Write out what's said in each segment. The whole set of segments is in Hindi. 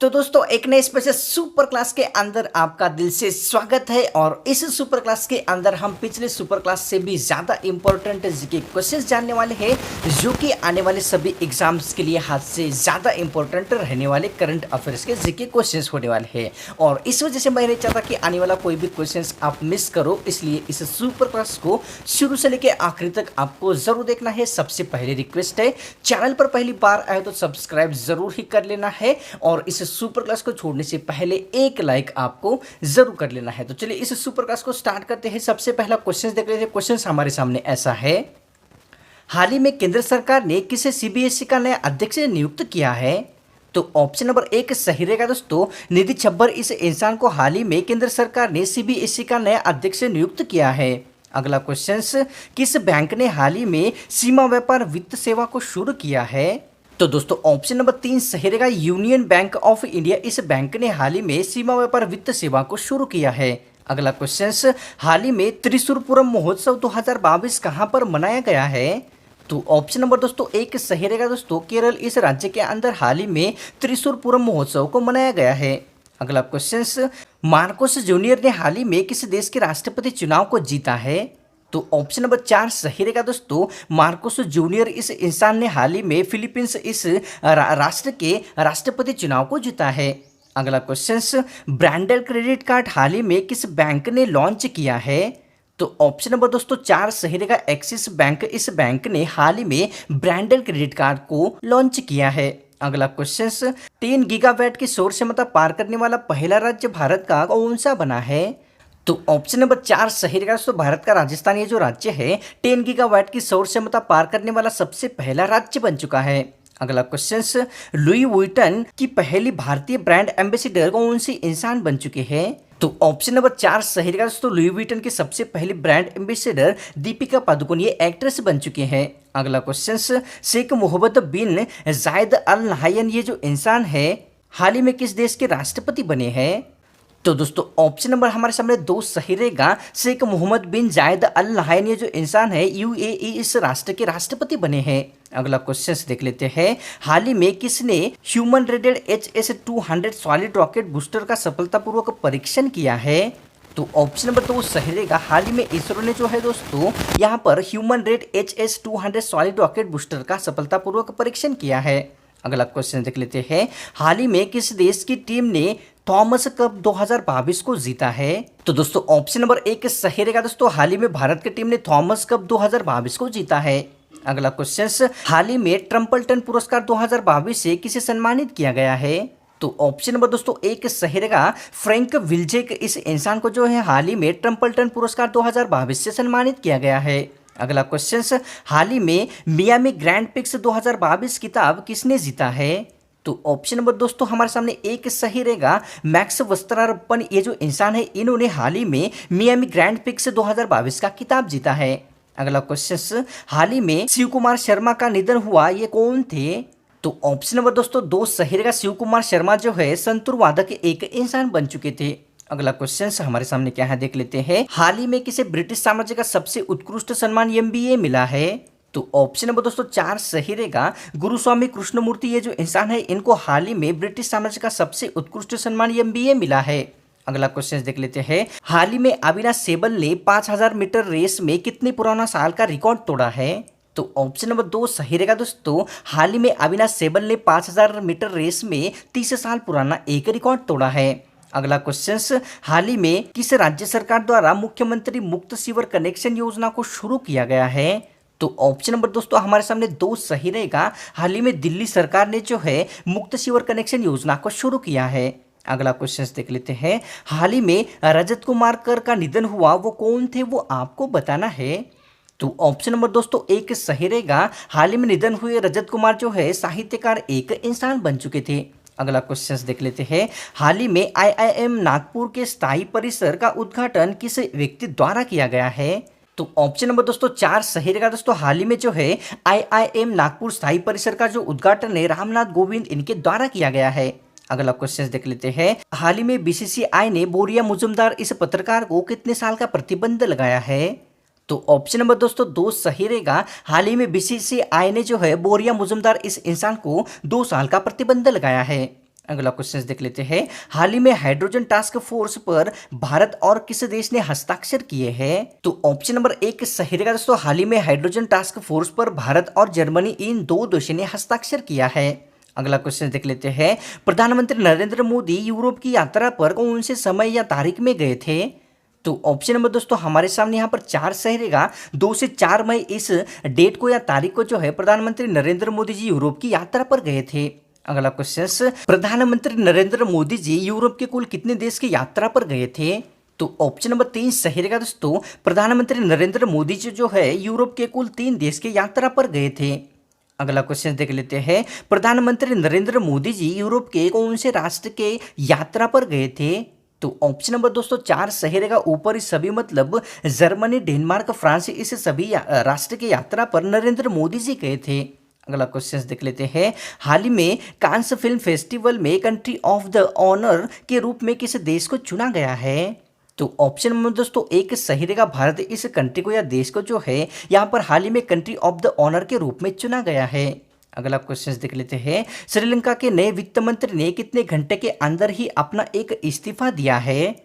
तो दोस्तों एक नए स्पेशल सुपर क्लास के अंदर आपका दिल से स्वागत है। और इस सुपर क्लास के अंदर हम पिछले सुपर क्लास से भी ज़्यादा इंपॉर्टेंट जीके क्वेश्चंस जानने वाले हैं, जो कि आने वाले सभी एग्जाम्स के लिए हाथ से ज़्यादा इंपॉर्टेंट रहने वाले करंट अफेयर्स के जीके क्वेश्चंस होने वाले हैं। और इस वजह से मैं नहीं चाहता कि आने वाला कोई भी क्वेश्चंस आप मिस करो, इसलिए इस सुपर क्लास को शुरू से लेकर आखिरी तक आपको ज़रूर देखना है। सबसे पहले रिक्वेस्ट है, चैनल पर पहली बार आए तो सब्सक्राइब ज़रूर ही कर लेना है, और इस सुपर क्लास को छोड़ने से पहले एक लाइक आपको जरूर कर लेना है। तो चलिए इस सुपर क्लास को स्टार्ट करते हैं। सबसे पहला क्वेश्चन देख लेते हैं। क्वेश्चन हमारे सामने ऐसा है, हाल ही में केंद्र सरकार ने किसे सीबीएसई का नया अध्यक्ष नियुक्त किया है? तो ऑप्शन नंबर एक सही रहेगा दोस्तों, निधि छब्बर इस इंसान को हाल ही में केंद्र सरकार ने सीबीएसई का नया अध्यक्ष नियुक्त किया है। अगला क्वेश्चन, किस बैंक ने हाल ही में सीमा व्यापार वित्त सेवा को शुरू किया है? तो दोस्तों ऑप्शन नंबर 3 सही रहेगा, यूनियन बैंक ऑफ इंडिया इस बैंक ने हाल ही में सीमा व्यापार वित्त सेवा को शुरू किया है। अगला क्वेश्चन, हाल ही में त्रिशूरपुरम महोत्सव 2022 कहां पर मनाया गया है? तो ऑप्शन नंबर दोस्तों एक सही रहेगा दोस्तों, केरल इस राज्य के अंदर हाल ही में त्रिशूरपुरम महोत्सव को मनाया गया है। अगला क्वेश्चन, मार्कोस जूनियर ने हाल ही में किस देश के राष्ट्रपति चुनाव को जीता है? तो ऑप्शन नंबर 4 सही रहेगा दोस्तों, मार्कोस जूनियर इस इंसान ने हाल ही में फिलीपींस इस राष्ट्र के राष्ट्रपति चुनाव को जीता है। अगला क्वेश्चन, ब्रांडेड क्रेडिट कार्ड हाल ही में किस बैंक ने लॉन्च किया है? तो ऑप्शन नंबर दोस्तों 4 सही रहेगा, एक्सिस बैंक इस बैंक ने हाल ही में ब्रांडेड क्रेडिट कार्ड को लॉन्च किया है। अगला क्वेश्चन, 10 गीगावाट की सौर क्षमता पार करने वाला पहला राज्य भारत का कौन सा बना है? तो ऑप्शन नंबर 4 सही रहेगा दोस्तों, भारत का राजस्थान ये जो राज्य है 10 गीगावाट की सौर क्षमता पार करने वाला सबसे पहला राज्य बन चुका है। अगला क्वेश्चन, लुई वुइटन की पहली भारतीय ब्रांड एम्बेसडर कौन सी इंसान बन चुके हैं? तो ऑप्शन नंबर 4 सही रहेगा दोस्तों, लुई वुइटन की सबसे पहली ब्रांड एम्बेसडर दीपिका पादुकोण ये एक्ट्रेस बन चुके हैं। अगला क्वेश्चन, शेख मोहम्मद बिन जायद अल नाहयान ये जो इंसान है हाल ही में किस देश के राष्ट्रपति बने हैं? तो दोस्तों ऑप्शन नंबर हमारे सामने 2 सही रहेगा, शेख मोहम्मद बिन जायद अल नाहयान ये जो इंसान है यूएई इस राष्ट्र के राष्ट्रपति बने हैं। अगला क्वेश्चन देख लेते हैं, हाल ही में किसने human rated HS-200 solid rocket booster का सफलतापूर्वक परीक्षण किया है? तो ऑप्शन नंबर 2 सही रहेगा, हाल ही में इसरो ने जो है दोस्तों यहाँ पर human rate HS-200 solid rocket booster का सफलतापूर्वक परीक्षण किया है। अगला क्वेश्चन देख लेते हैं, हाल ही में किस देश की टीम ने थॉमस कप 2022 को जीता है? तो दोस्तों ऑप्शन नंबर 1 सही रहेगा दोस्तों, हाल ही में भारत की टीम ने थॉमस कप 2022 को जीता है। अगला क्वेश्चन, हाल ही में ट्रम्पल्टन पुरस्कार 2022 से किसे सम्मानित किया गया है? तो ऑप्शन नंबर दोस्तों 1 सही रहेगा, फ्रैंक विल्जेक इस इंसान को जो है हाल ही में ट्रम्पल्टन पुरस्कार 2022 से सम्मानित किया गया है। अगला क्वेश्चन, हाल ही में मियामी ग्रैंड पिक्स 2022 खिताब किसने जीता है? तो ऑप्शन नंबर दोस्तों हमारे सामने एक सही रहेगा, मैक्स वस्त्रारप्पन ये जो इंसान है इन्होंने हाल ही में मियामी ग्रैंड पिक्स 2022 का खिताब जीता है। अगला क्वेश्चन, हाल ही में शिव कुमार शर्मा का निधन हुआ ये कौन थे? तो ऑप्शन नंबर दोस्तों 2 सही रहेगा, शिव कुमार शर्मा जो है संतूर वादक एक इंसान बन चुके थे। अगला क्वेश्चन हमारे सामने क्या है देख लेते हैं, हाल ही में किसे ब्रिटिश साम्राज्य का सबसे उत्कृष्ट सम्मान MBA मिला है? तो ऑप्शन नंबर दोस्तों 4 सही रहेगा, गुरुस्वामी कृष्णमूर्ति ये जो इंसान है इनको हाल ही में ब्रिटिश साम्राज्य का सबसे उत्कृष्ट सम्मान MBA मिला है। अगला क्वेश्चन देख लेते हैं, हाल ही में अविनाश सेबल ने 5000 मीटर रेस में कितने पुराना साल का रिकॉर्ड तोड़ा है? तो ऑप्शन नंबर 2 सही रहेगा दोस्तों, हाल ही में अविनाश सेबल ने 5000 मीटर रेस में 30 साल पुराना एक रिकॉर्ड तोड़ा है। अगला क्वेश्चन, हाल ही में किस राज्य सरकार द्वारा मुख्यमंत्री मुक्त सीवर कनेक्शन योजना को शुरू किया गया है? तो ऑप्शन नंबर दोस्तों हमारे सामने 2 सही रहेगा, हाल ही में दिल्ली सरकार ने जो है मुक्त सीवर कनेक्शन योजना को शुरू किया है। अगला क्वेश्चन देख लेते हैं, हाल ही में रजत कुमार कर का निधन हुआ वो कौन थे वो आपको बताना है। तो ऑप्शन नंबर दोस्तों 1 सही रहेगा, हाल ही में निधन हुए रजत कुमार जो है साहित्यकार एक इंसान बन चुके थे। अगला क्वेश्चन देख लेते हैं, हाल ही में IIM नागपुर के स्थायी परिसर का उद्घाटन किस व्यक्ति द्वारा किया गया है? तो ऑप्शन नंबर दोस्तों 4 सही रहेगा दोस्तों, हाल ही में जो है IIM नागपुर स्थायी परिसर का जो उद्घाटन है रामनाथ कोविंद इनके द्वारा किया गया है। अगला क्वेश्चन देख लेते हैं, हाल ही में BCCI ने बोरिया मुजुमदार इस पत्रकार को कितने साल का प्रतिबंध लगाया है? तो ऑप्शन नंबर दोस्तों 2 सही रहेगा, हाल ही में BCCI ने जो है बोरिया मुजुमदार इस इंसान को 2 साल का प्रतिबंध लगाया है। अगला क्वेश्चन देख लेते हैं। हाल ही में हाइड्रोजन टास्क फोर्स पर भारत और किस देश ने हस्ताक्षर किए हैं? तो ऑप्शन नंबर एक सही रहेगा दोस्तों। हाल ही में हाइड्रोजन टास्क फोर्स पर भारत और जर्मनी इन दो देशों ने हस्ताक्षर किया है। अगला क्वेश्चन देख लेते हैं। प्रधानमंत्री नरेंद्र मोदी यूरोप की यात्रा पर कौन से समय या तारीख में गए थे? तो ऑप्शन नंबर दोस्तों हमारे सामने यहाँ पर 4 सही रहेगा। 2 से 4 मई इस डेट को या तारीख को जो है प्रधानमंत्री नरेंद्र मोदी जी यूरोप की यात्रा पर गए थे। अगला क्वेश्चन, प्रधानमंत्री नरेंद्र मोदी जी यूरोप के कुल कितने देश की यात्रा पर गए थे? तो ऑप्शन नंबर 3 सही रहेगा दोस्तों। प्रधानमंत्री नरेंद्र मोदी जी जो है यूरोप के कुल 3 देश की यात्रा पर गए थे। अगला क्वेश्चन देख लेते हैं। प्रधानमंत्री नरेंद्र मोदी जी यूरोप के कौन से राष्ट्र के यात्रा पर गए थे? तो ऑप्शन नंबर दोस्तों 4 सही रहेगा। ऊपर इस सभी मतलब जर्मनी, डेनमार्क, फ्रांस इस सभी राष्ट्र की यात्रा पर नरेंद्र मोदी जी गए थे। अगला क्वेश्चन देख लेते हैं। हाल ही में कांस फिल्म फेस्टिवल में कंट्री ऑफ द ऑनर के रूप में किस देश को चुना गया है? तो ऑप्शन नंबर दोस्तों एक सही रहेगा। भारत इस कंट्री को या देश को जो है यहाँ पर हाल ही में कंट्री ऑफ द ऑनर के रूप में चुना गया है। अगला क्वेश्चन देख लेते हैं। श्रीलंका के नए वित्त मंत्री ने कितने घंटे के अंदर ही अपना एक इस्तीफा दिया है?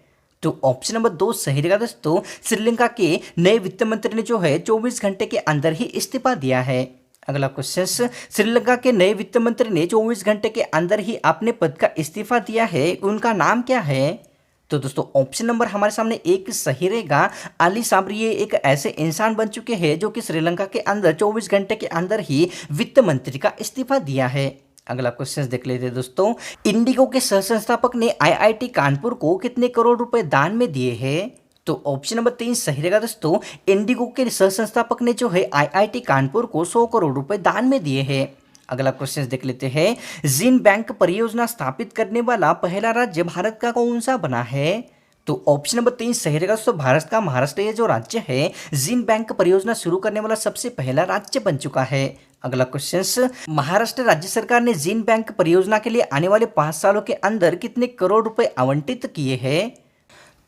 तो ऑप्शन नंबर 2 सही रहेगा दोस्तों। श्रीलंका के नए वित्त मंत्री ने जो है 24 घंटे के अंदर ही इस्तीफा दिया है। अगला क्वेश्चन, श्रीलंका के नए वित्त मंत्री ने 24 घंटे के अंदर ही अपने पद का इस्तीफा दिया है, उनका नाम क्या है? तो दोस्तों ऑप्शन नंबर हमारे सामने एक सही रहेगा। अली साबरी ये एक ऐसे इंसान बन चुके हैं जो कि श्रीलंका के अंदर 24 घंटे के अंदर ही वित्त मंत्री का इस्तीफा दिया है। अगला क्वेश्चन देख लेते हैं दोस्तों। इंडिगो के सह संस्थापक ने आईआईटी कानपुर को कितने करोड़ रुपए दान में दिए हैं? तो ऑप्शन नंबर 3 सही रहेगा दोस्तों। इंडिगो के सह संस्थापक ने जो है आईआईटी कानपुर को 100 करोड़ रुपए दान में दिए हैं। अगला क्वेश्चन देख लेते हैं। जीन बैंक परियोजना स्थापित करने वाला पहला राज्य भारत का कौन सा बना है? तो ऑप्शन नंबर 3 सही रहेगा दोस्तों। भारत का महाराष्ट्र ये जो राज्य है जीन बैंक परियोजना शुरू करने वाला सबसे पहला राज्य बन चुका है। अगला क्वेश्चन, महाराष्ट्र राज्य सरकार ने जीन बैंक परियोजना के लिए आने वाले 5 सालों के अंदर कितने करोड़ रुपए आवंटित किए हैं?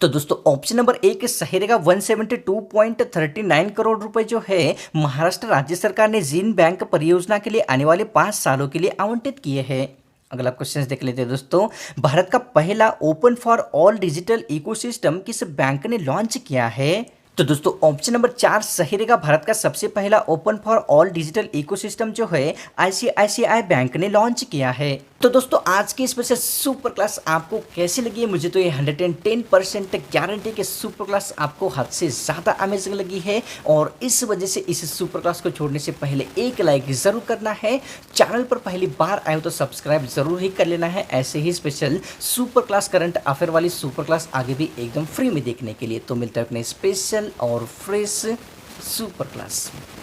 तो दोस्तों ऑप्शन नंबर एक सही रहेगा। 172.39 करोड़ रुपए जो है महाराष्ट्र राज्य सरकार ने जीन बैंक परियोजना के लिए आने वाले 5 सालों के लिए आवंटित किए हैं। अगला क्वेश्चन देख लेते हैं दोस्तों। भारत का पहला open for all digital ecosystem किस बैंक ने लॉन्च किया है? तो दोस्तों ऑप्शन नंबर 4 सही रहेगा। भारत का सबसे पहला open for all digital ecosystem जो है आईसीआईसीआई बैंक ने लॉन्च किया है। तो दोस्तों आज की स्पेशल सुपर क्लास आपको कैसी लगी है? मुझे तो ये 110% गारंटी के सुपर क्लास आपको हद से ज़्यादा अमेजिंग लगी है और इस वजह से इस सुपर क्लास को छोड़ने से पहले एक लाइक ज़रूर करना है। चैनल पर पहली बार आए हो तो सब्सक्राइब ज़रूर ही कर लेना है। ऐसे ही special super class current affair वाली सुपर क्लास आगे भी एकदम फ्री में देखने के लिए। तो मिलता है अपने स्पेशल और फ्रेश सुपर क्लास में।